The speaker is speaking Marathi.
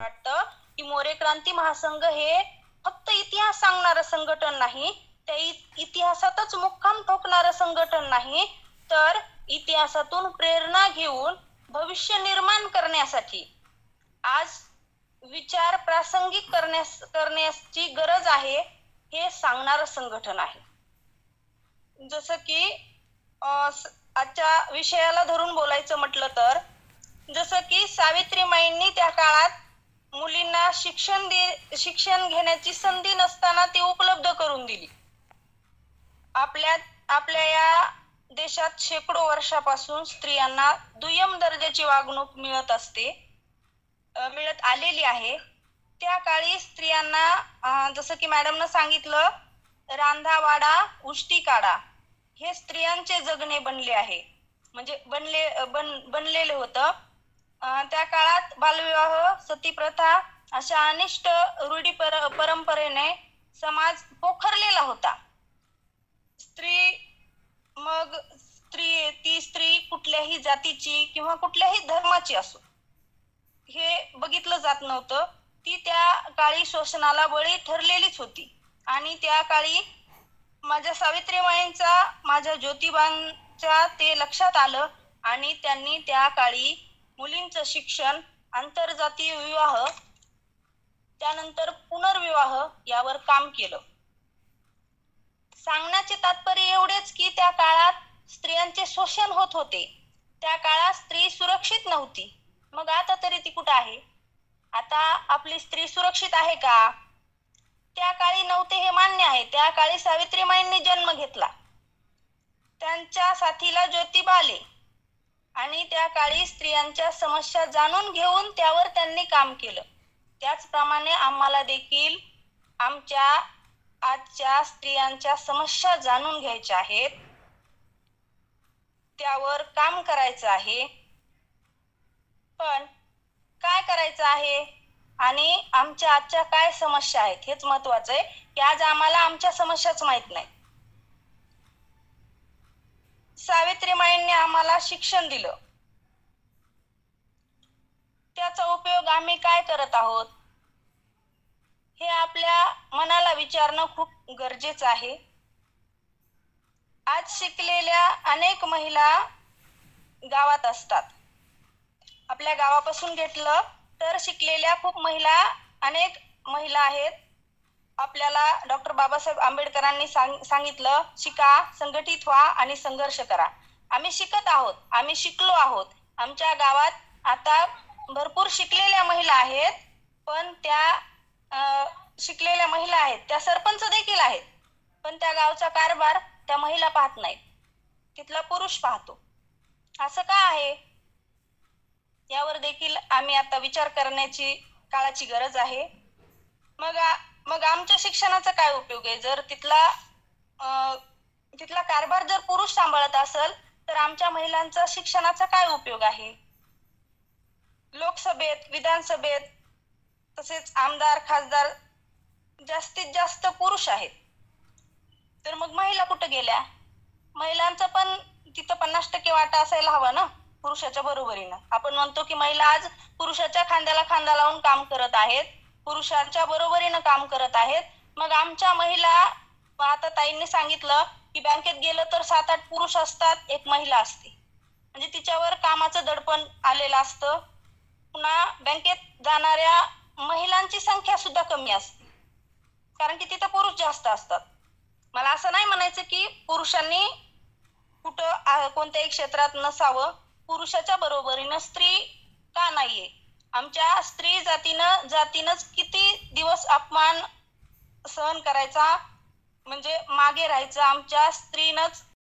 वाटतं की मोरे क्रांती महासंघ हे फक्त इतिहास सांगणारं संघटन नाही, त्या इतिहासातच मुक्काम ठोकणारं संघटन नाही, तर इतिहासातून प्रेरणा घेऊन भविष्य निर्माण करण्यासाठी आज विचार प्रासंगिक करण्याची गरज आहे हे सांगणारं संघटन आहे. जसं की आजच्या विषयाला धरून बोलायचं म्हटलं तर, जसं की सावित्रीमाईंनी त्या काळात मुलींना शिक्षण घेण्याची संधी नसताना ती उपलब्ध करून दिली. आपल्या या देशात शेकडो वर्षापासून स्त्रियांना दुय्यम दर्जाची वागणूक मिळत आलेली आहे. त्या काळी स्त्रियांना जसं की मॅडमनं सांगितलं, रांधा वाडा उष्टी काढा हे स्त्रियांचे जगणे बनले आहे, म्हणजे बनलेले होतं. त्या काळात बालविवाह, सतीप्रथा अशा अनिष्ट रूढी परंपरेने समाज पोखरलेला होता. ती स्त्री कुठल्याही जातीची किंवा कुठल्याही धर्माची असो हे बघितलं जात नव्हतं. ती त्या काळी शोषणाला बळी ठरलेलीच होती. आणि त्या काळी माझ्या सावित्रीबाईंचा, माझ्या ज्योतिबांच्या ते लक्षात आलं आणि त्यांनी त्या काळी मुलींचं शिक्षण, आंतरजातीय विवाह, त्यानंतर पुनर्विवाह यावर काम केलं. सांगण्याचे तात्पर्य एवढेच की त्या काळात स्त्रियांचे शोषण होत होते. त्या काळात स्त्री सुरक्षित नव्हती. मग आता तरी ती कुठं आहे? आता आपली स्त्री सुरक्षित आहे का? त्या काळी नव्हते हे मान्य आहे. त्या काळी सावित्रीमाईंनी जन्म घेतला, त्यांच्या साथीला ज्योतिबा आले आणि त्या काळी स्त्रियांच्या समस्या जाणून घेऊन त्यावर त्यांनी काम केलं. त्याचप्रमाणे आम्हाला देखील आमच्या आजच्या स्त्रियांच्या समस्या जाणून घ्यायच्या आहेत, त्यावर काम करायचं आहे. पण काय करायचं आहे आणि आमच्या आजच्या काय समस्या आहेत हेच महत्वाचं आहे, की आज आम्हाला आमच्या समस्याच माहित नाही. सावित्रीमाईंनी आम्हाला शिक्षण दिलं, त्याचा उपयोग आम्ही काय करत आहोत हे आपल्या मनाला विचारणं खूप गरजेचं आहे. आज शिकलेल्या अनेक महिला गावात असतात. आपल्या गावापासून घेतलं तर शिकलेल्या खूप अनेक महिला आहेत. आपल्याला डॉक्टर बाबासाहेब आंबेडकरांनी सांगितलं, शिका, संघटित व्हा आणि संघर्ष करा. आम्ही शिकत आहोत, आम्ही शिकलो आहोत. आमच्या गावात आता भरपूर शिकलेल्या महिला आहेत, पण त्या शिकलेल्या महिला आहेत, त्या सरपंच देखील आहेत, पण त्या गावचा कारभार त्या महिला पाहत नाहीत, तिथला पुरुष पाहतो. असं का आहे? यावर देखील आम्ही आता विचार करण्याची काळाची गरज आहे. मग आमच्या शिक्षणाचा काय उपयोग आहे? जर तिथला कारभार जर पुरुष सांभाळत असेल तर आमच्या महिलांचा शिक्षणाचा काय उपयोग आहे? लोकसभेत, विधानसभेत, तसेच आमदार, खासदार जास्तीत जास्त पुरुष आहेत, तर मग महिला कुठं गेल्या? महिलांचा पण तिथं 50% वाटा असायला हवा ना, पुरुषाच्या बरोबरीनं. आपण म्हणतो की महिला आज पुरुषाच्या खांद्याला खांदा लावून काम करत आहेत, पुरुषांच्या बरोबरीनं काम करत आहेत. मग आमच्या महिला, आता ताईंनी सांगितलं की बँकेत गेलं तर 7-8 पुरुष असतात, 1 महिला असते, म्हणजे तिच्यावर कामाचं दडपण आलेलं असतं. पुन्हा बँकेत जाणाऱ्या महिलांची संख्या सुद्धा कमी असते, कारण की तिथं पुरुष जास्त असतात. मला असं नाही म्हणायचं की पुरुषांनी कुठं कोणत्याही क्षेत्रात नसावं, पुरुषाच्या बरोबरीनं स्त्री का नाहीये? आमच्या स्त्री जातीनंच किती दिवस अपमान सहन करायचा, म्हणजे मागे राहायचं. आमच्या स्त्रीनंच